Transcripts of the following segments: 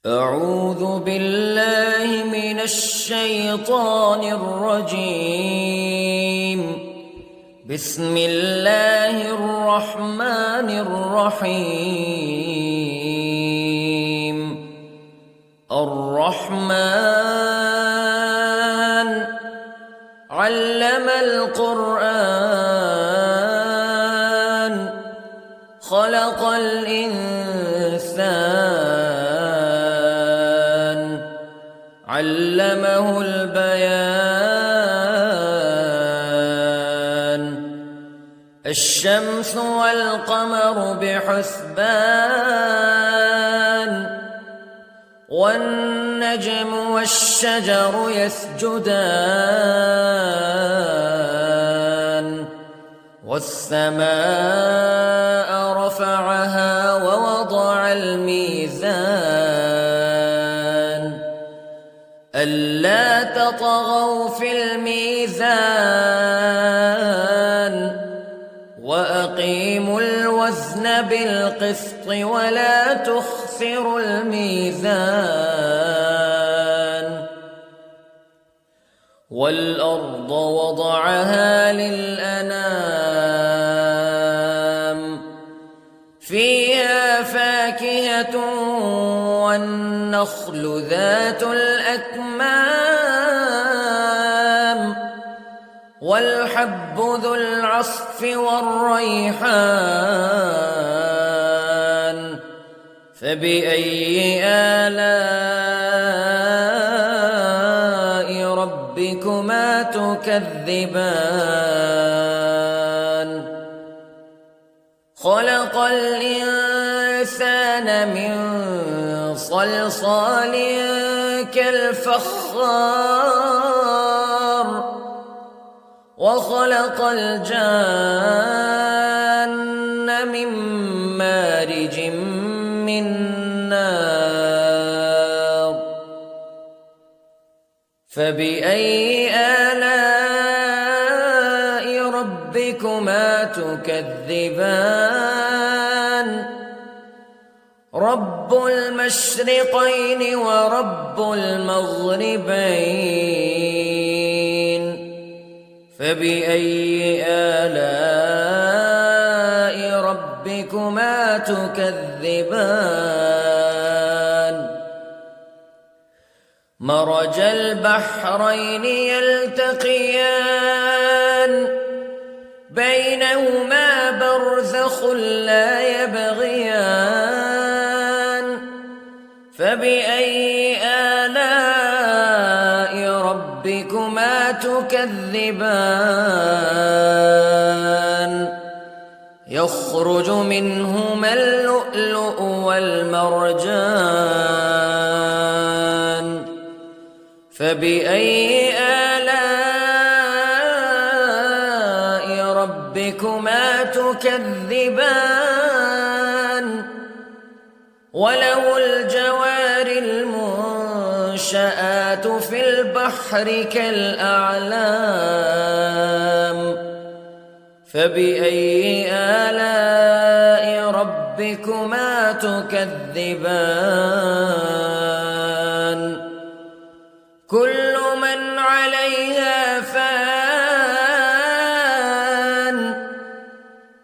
أعوذ بالله من الشيطان الرجيم. بسم الله الرحمن الرحيم. الرحمن علم القرآن خلق الإنسان علمه البيان. الشمس والقمر بحسبان والنجم والشجر يسجدان والسماء رفعها ووضع الميزان ألا تطغوا في الميزان وأقيموا الوزن بالقسط ولا تخسروا الميزان. والأرض وضعها للأنام فيها فاكهة والنخل ذات الأكمام والحب ذو العصف والريحان فبأي آلاء ربكما تكذبان. خلق الإنسان من صلصال كالفخار وخلق الجان من مارج من نار فبأي آلاء ربكما تكذبان. رب المشرقين ورب المغربين فبأي آلاء ربكما تكذبان. مرج البحرين يلتقيان بينهما برزخ لا يبغيان فبأي آلاء ربكما تكذبان. يخرج منهما اللؤلؤ والمرجان فبأي آلاء ربكما تكذبان. وله الجوار المنشآت في البحر كالأعلام فبأي آلاء ربكما تكذبان. كل من عليها فان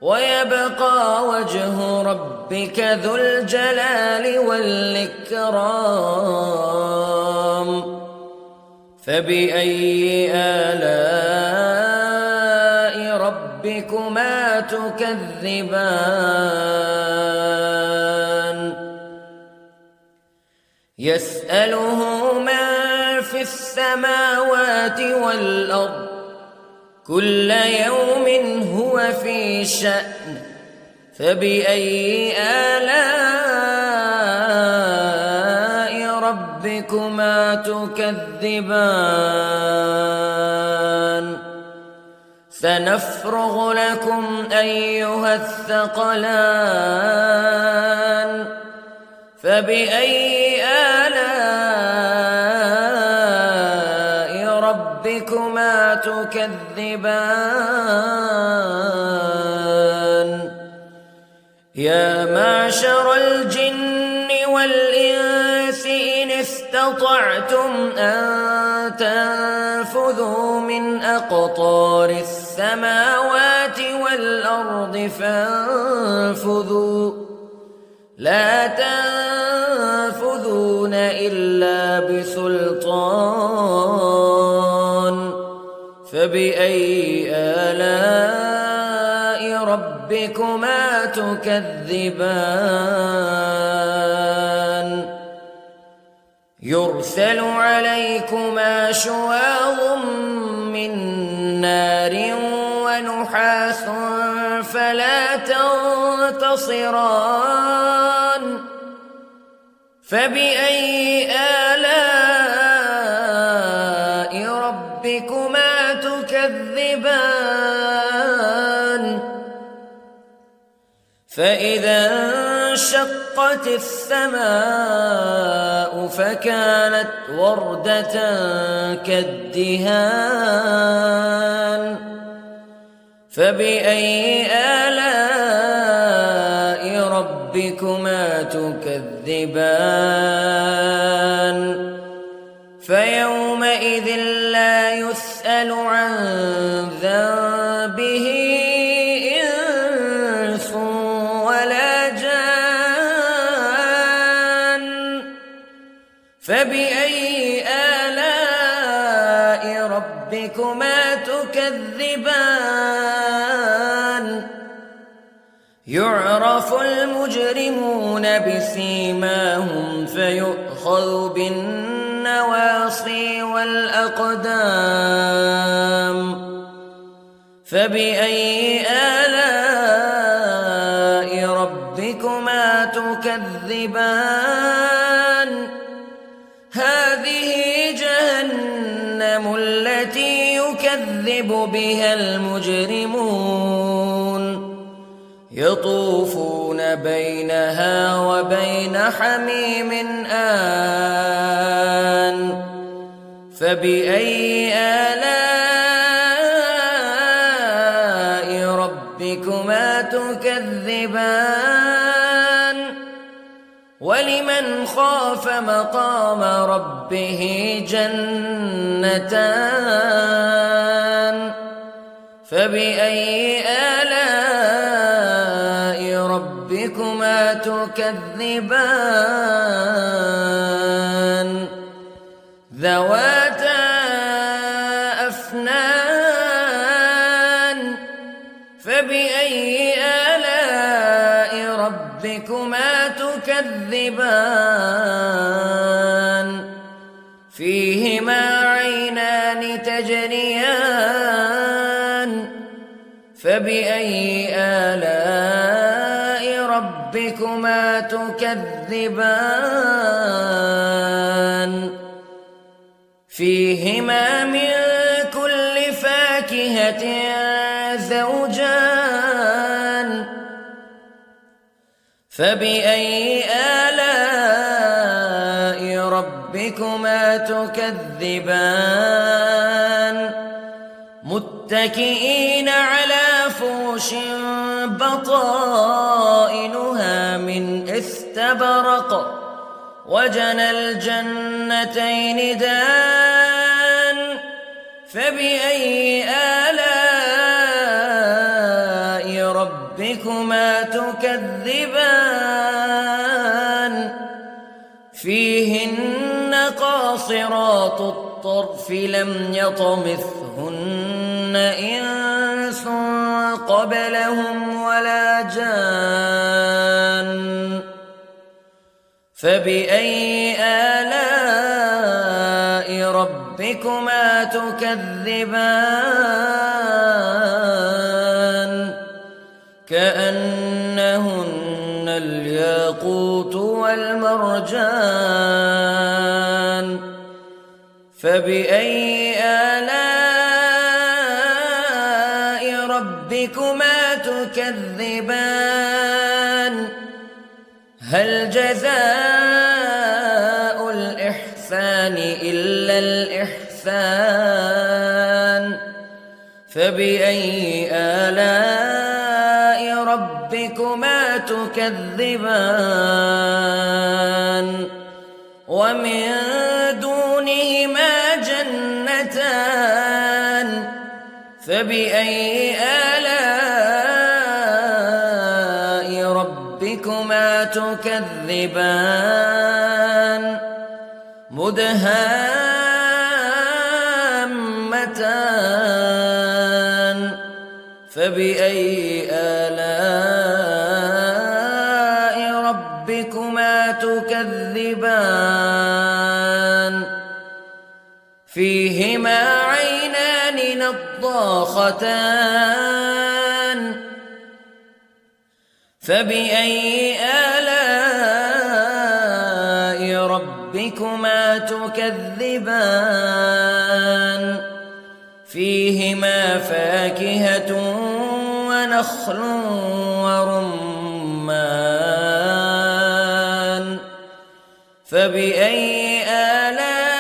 ويبقى وجه ربك ذو الجلال والإكرام فبأي آلاء ربكما تكذبان. يسأله من في السماوات والأرض كل يوم هو في شأن فبأي آلاء ربكما تكذبان. سنفرغ لكم أيها الثقلان فبأي آلاء ربكما تكذبان. يا معشر الجن والإنس استطعتم أن تنفذوا من أقطار السماوات والأرض فانفذوا لا تنفذون إلا بسلطان فبأي آلاء ربكما تكذبان يرسل عليكما شواظ من نار ونحاس فلا تنتصران فبأي آلاء ربكما تكذبان فإذا انشقت السماء فكانت وردة كالدهان فبأي آلاء ربكما تكذبان فيومئذ لا يسأل عن ذنبه إنس ولا جان فبأي آلاء ربكما تكذبان يعرف المجرمون بسيماهم فيؤخذ بالنواصي والأقدام فبأي آلاء ربكما تكذبان هذه جهنم التي يكذب بها المجرمون يطوفون بينها وبين حميم آن فبأي آلاء ربكما تكذبان ولمن خاف مقام ربه جنتان فبأي آلاء ربكما تكذبان ذواتا أفنان فبأي آلاء ربكما تكذبان فيهما عينان تجريان فبأي آلاء ربكما تكذبان فيهما من كل فاكهة زوجان فبأي آلاء ربكما تكذبان متكئين على فرش بطائنها من استبرق وجنى الجنتين دان فبأي آلاء ربكما تكذبان فيهن قاصرات الطرف لم يطمثهن إنس قبلهم ولا جان فبأي آلاء ربكما تكذبان كأنهن الياقوت والمرجان فبأي آلاء ربكما تكذبان هل جزاء الإحسان إلا الإحسان فبأي آلاء ربكما تكذبان ومن دونهما جنتان فبأي آلاء ربكما تكذبان مدهامتان فبأي آلاء ربكما تكذبان فيهما عينان نضاختان فبأي آلاء ربكما تكذبان فيهما فاكهة ونخل ورمان فبأي آلاء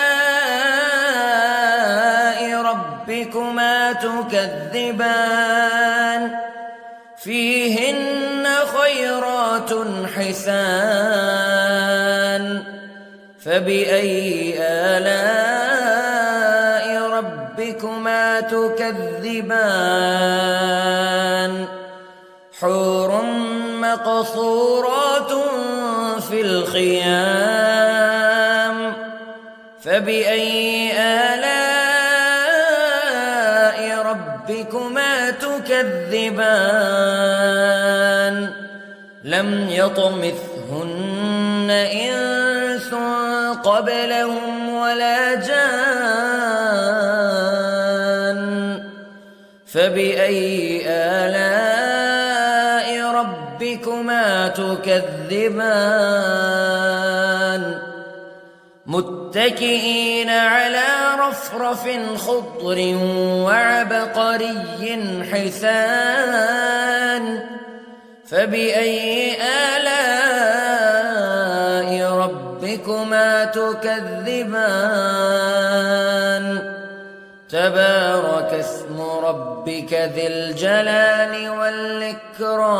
ربكما تكذبان فيهن خيرات حسان فبأي آلاء ربكما تكذبان حور مقصورات في الخيام فبأي آلاء ربكما تكذبان لم يطمثهن إنس قبلهم ولا جان فبأي آلاء ربكما تكذبان متكئين على رفرف خضر وعبقري حسان فبأي آلاء ربكما تكذبان تبارك اسم ربك ذي الجلال والإكرام